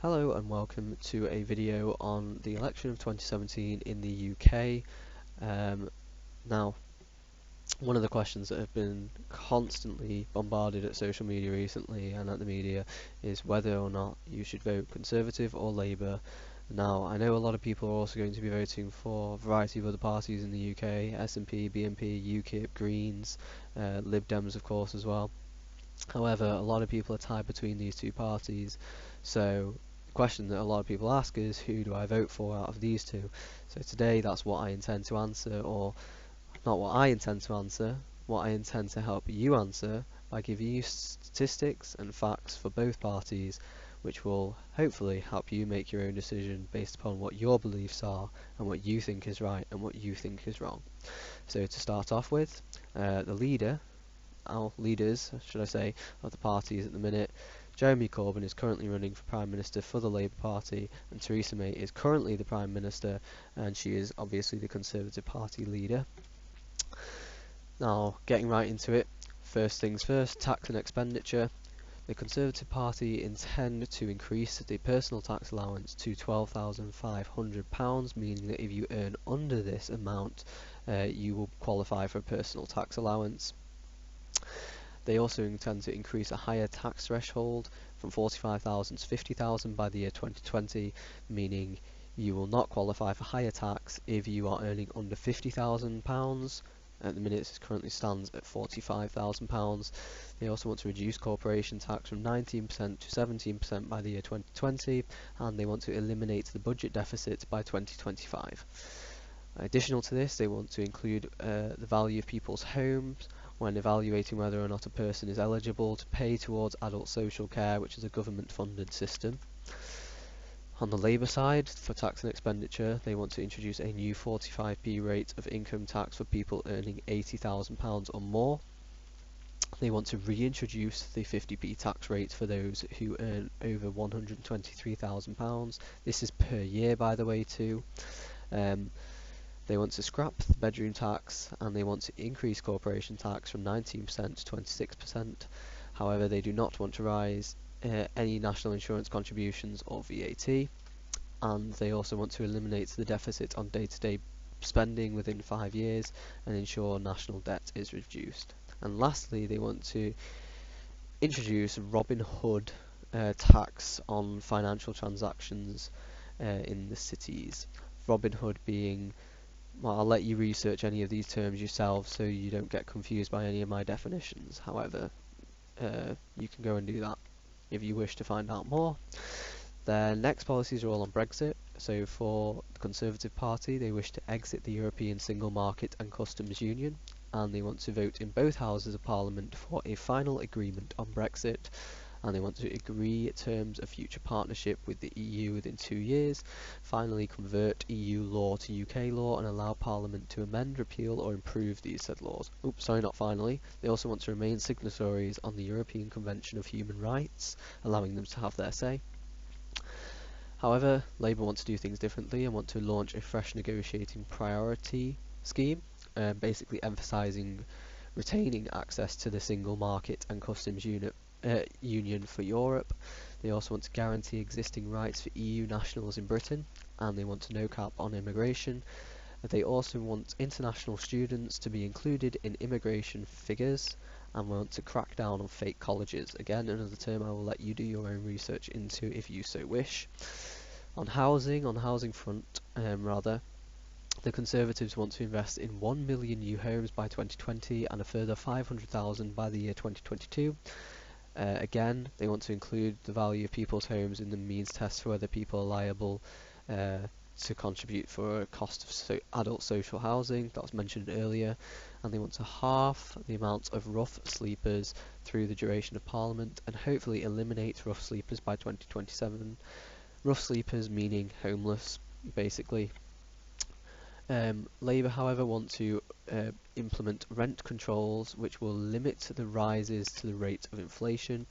Hello and welcome to a video on the election of 2017 in the UK. Now, one of the questions that have been constantly bombarded at social media recently and at the media is whether or not you should vote Conservative or Labour. Now, I know a lot of people are also going to be voting for a variety of other parties in the UK, SNP, BNP, UKIP, Greens, Lib Dems of course as well. However, a lot of people are tied between these two parties, so the question that a lot of people ask is, who do I vote for out of these two? So today that's what I intend to answer, or not what I intend to answer, what I intend to help you answer by giving you statistics and facts for both parties, which will hopefully help you make your own decision based upon what your beliefs are and what you think is right and what you think is wrong. So to start off with, the leaders, should I say, of the parties at the minute. Jeremy Corbyn is currently running for Prime Minister for the Labour Party, and Theresa May is currently the Prime Minister, and she is obviously the Conservative Party leader. Now, getting right into it, first things first, tax and expenditure. The Conservative Party intend to increase the personal tax allowance to £12,500, meaning that if you earn under this amount, you will qualify for a personal tax allowance. They also intend to increase a higher tax threshold from 45,000 to 50,000 by the year 2020, meaning you will not qualify for higher tax if you are earning under £50,000. At the minute it currently stands at £45,000. They also want to reduce corporation tax from 19% to 17% by the year 2020, and they want to eliminate the budget deficit by 2025. Additional to this, they want to include the value of people's homes when evaluating whether or not a person is eligible to pay towards adult social care, which is a government-funded system. On the Labour side, for tax and expenditure, they want to introduce a new 45p rate of income tax for people earning £80,000 or more. They want to reintroduce the 50p tax rate for those who earn over £123,000. This is per year, by the way, too. They want to scrap the bedroom tax, and they want to increase corporation tax from 19% to 26%. However, they do not want to rise any national insurance contributions or VAT, and they also want to eliminate the deficit on day-to-day spending within 5 years and ensure national debt is reduced. And lastly, they want to introduce Robin Hood tax on financial transactions in the cities. Robin Hood being, well, I'll let you research any of these terms yourself so you don't get confused by any of my definitions. However, you can go and do that if you wish to find out more. Their next policies are all on Brexit. So for the Conservative Party, they wish to exit the European Single Market and Customs Union, and they want to vote in both houses of Parliament for a final agreement on Brexit, and they want to agree terms of future partnership with the EU within 2 years, finally convert EU law to UK law and allow Parliament to amend, repeal or improve these said laws. Oops, sorry, not finally. They also want to remain signatories on the European Convention of Human Rights, allowing them to have their say. However, Labour want to do things differently and want to launch a fresh negotiating priority scheme, basically emphasising retaining access to the single market and customs union for Europe. They also want to guarantee existing rights for EU nationals in Britain, and they want to no cap on immigration. They also want international students to be included in immigration figures, and want to crack down on fake colleges. Again, another term I will let you do your own research into if you so wish. On the housing front, the Conservatives want to invest in 1 million new homes by 2020 and a further 500,000 by the year 2022. Again, they want to include the value of people's homes in the means test for whether people are liable to contribute for a cost of adult social housing that was mentioned earlier, and they want to halve the amount of rough sleepers through the duration of Parliament and hopefully eliminate rough sleepers by 2027. Rough sleepers meaning homeless, basically. Labour, however, want to implement rent controls which will limit the rises to the rate of inflation.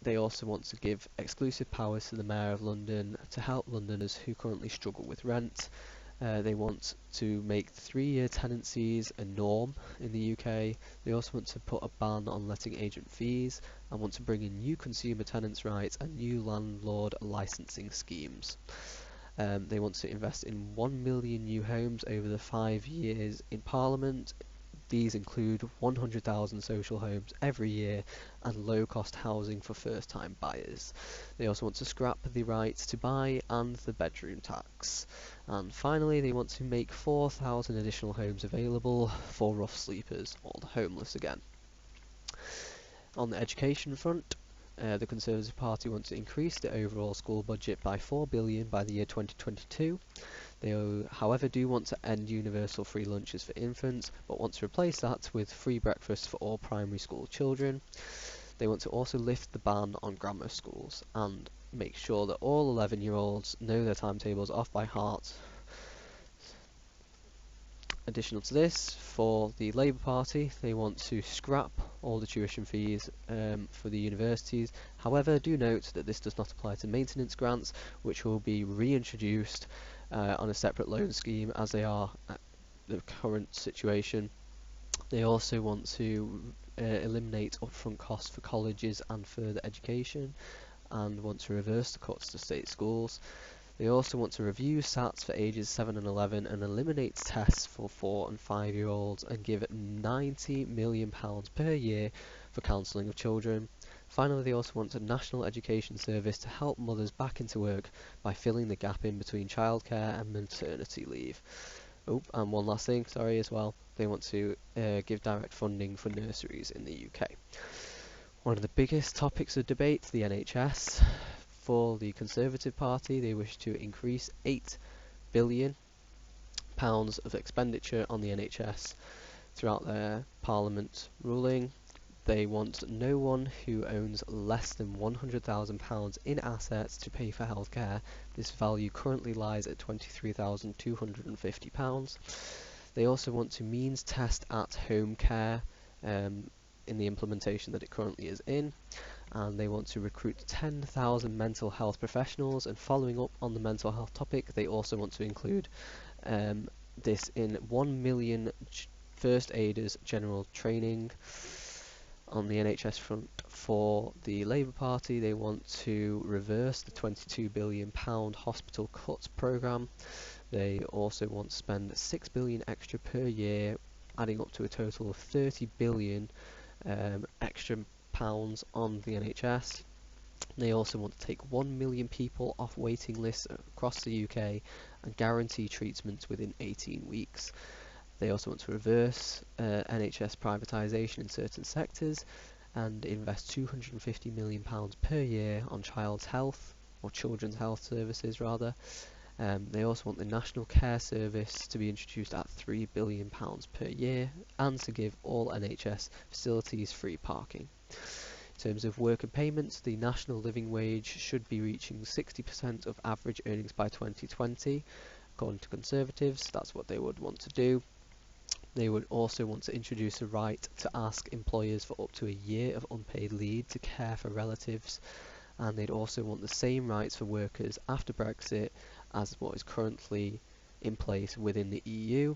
They also want to give exclusive powers to the Mayor of London to help Londoners who currently struggle with rent. They want to make 3-year tenancies a norm in the UK. They also want to put a ban on letting agent fees and want to bring in new consumer tenants' rights and new landlord licensing schemes. They want to invest in 1 million new homes over the 5 years in Parliament. These include 100,000 social homes every year and low-cost housing for first-time buyers. They also want to scrap the right to buy and the bedroom tax. And finally, they want to make 4,000 additional homes available for rough sleepers or the homeless again. On the education front, the Conservative Party wants to increase the overall school budget by 4 billion by the year 2022. They, however, do want to end universal free lunches for infants, but want to replace that with free breakfast for all primary school children. They want to also lift the ban on grammar schools and make sure that all 11-year-olds know their timetables off by heart. Additional to this, for the Labour Party, they want to scrap all the tuition fees for the universities. However, do note that this does not apply to maintenance grants, which will be reintroduced on a separate loan scheme as they are at the current situation. They also want to eliminate upfront costs for colleges and further education, and want to reverse the cuts to state schools. They also want to review SATs for ages 7 and 11 and eliminate tests for 4 and 5-year-olds and give £90 million per year for counselling of children. Finally, they also want a national education service to help mothers back into work by filling the gap in between childcare and maternity leave. Oh, and one last thing, sorry, as well. They want to give direct funding for nurseries in the UK. One of the biggest topics of debate, the NHS. For the Conservative Party, they wish to increase £8 billion of expenditure on the NHS throughout their Parliament ruling. They want no one who owns less than £100,000 in assets to pay for healthcare. This value currently lies at £23,250. They also want to means test at home care in the implementation that it currently is in. And they want to recruit 10,000 mental health professionals, and following up on the mental health topic, they also want to include this in 1 million first aiders general training. On the NHS front, for the Labour Party, they want to reverse the £22 billion hospital cuts programme. They also want to spend £6 billion extra per year, adding up to a total of £30 billion extra pounds on the NHS. They also want to take 1 million people off waiting lists across the UK and guarantee treatment within 18 weeks. They also want to reverse NHS privatisation in certain sectors and invest £250 million per year on child's health, or children's health services rather. They also want the National Care Service to be introduced at £3 billion per year, and to give all NHS facilities free parking. In terms of worker payments, the national living wage should be reaching 60% of average earnings by 2020. According to Conservatives, that's what they would want to do. They would also want to introduce a right to ask employers for up to a year of unpaid leave to care for relatives, and they'd also want the same rights for workers after Brexit as what is currently in place within the EU.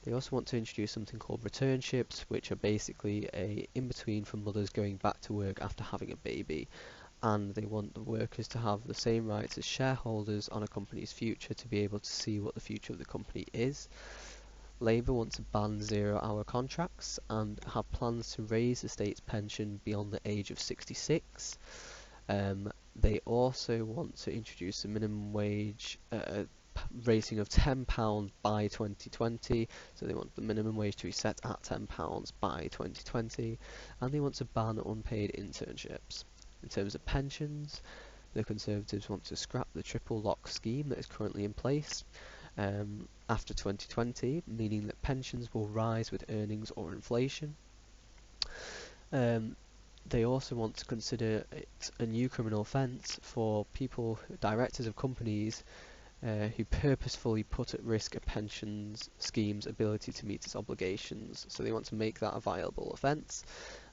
They also want to introduce something called returnships, which are basically a in-between for mothers going back to work after having a baby, and they want the workers to have the same rights as shareholders on a company's future to be able to see what the future of the company is. Labour wants to ban 0-hour contracts and have plans to raise the state's pension beyond the age of 66. They also want to introduce a minimum wage rating of £10 by 2020, so they want the minimum wage to be set at £10 by 2020, and they want to ban unpaid internships. In terms of pensions, the Conservatives want to scrap the triple lock scheme that is currently in place after 2020, meaning that pensions will rise with earnings or inflation. They also want to consider it a new criminal offence for people, directors of companies, who purposefully put at risk a pensions scheme's ability to meet its obligations. So they want to make that a viable offence.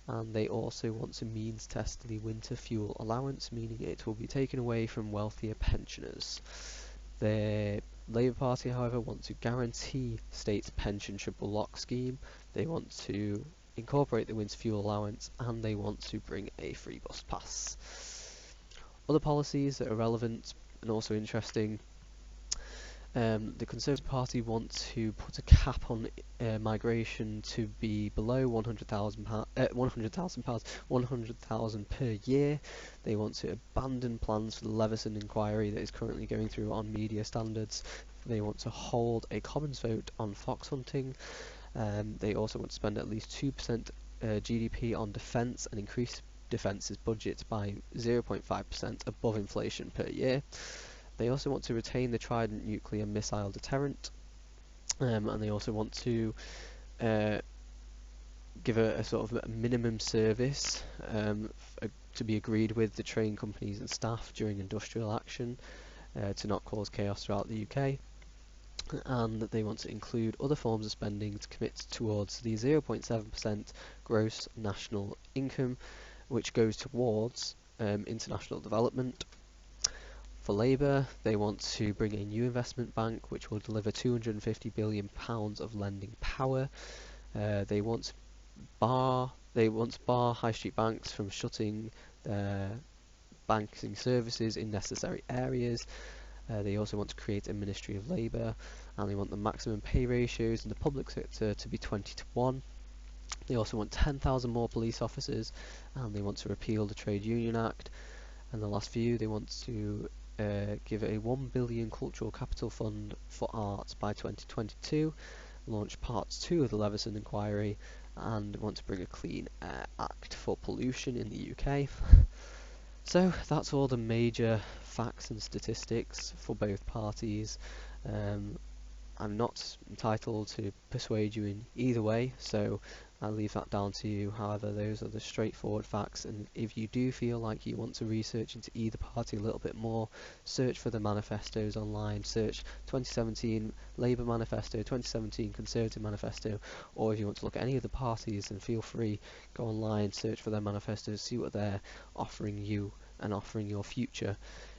And they also want to means test the winter fuel allowance, meaning it will be taken away from wealthier pensioners. They The Labour Party, however, want to guarantee state pension triple lock scheme. They want to incorporate the winter fuel allowance, and they want to bring a free bus pass. Other policies that are relevant and also interesting. The Conservative Party want to put a cap on migration to be below £100,000 per year. They want to abandon plans for the Leveson inquiry that is currently going through on media standards. They want to hold a Commons vote on fox hunting. They also want to spend at least 2% GDP on defence and increase defence's budget by 0.5% above inflation per year. They also want to retain the Trident nuclear missile deterrent, and they also want to give a sort of a minimum service to be agreed with the train companies and staff during industrial action to not cause chaos throughout the UK. And that they want to include other forms of spending to commit towards the 0.7% gross national income, which goes towards international development. For Labour, they want to bring a new investment bank which will deliver £250 billion of lending power. They want to bar high street banks from shutting their banking services in necessary areas. They also want to create a Ministry of Labour, and they want the maximum pay ratios in the public sector to be 20:1. They also want 10,000 more police officers, and they want to repeal the Trade Union Act. And the last few, they want to give a £1 billion cultural capital fund for arts by 2022, launch Part 2 of the Leveson inquiry, and want to bring a Clean Air Act for pollution in the UK. So that's all the major facts and statistics for both parties. I'm not entitled to persuade you in either way, so I'll leave that down to you. However, those are the straightforward facts, and if you do feel like you want to research into either party a little bit more, search for the manifestos online, search 2017 Labour Manifesto, 2017 Conservative Manifesto, or if you want to look at any of the parties, then feel free, go online, search for their manifestos, see what they're offering you and offering your future.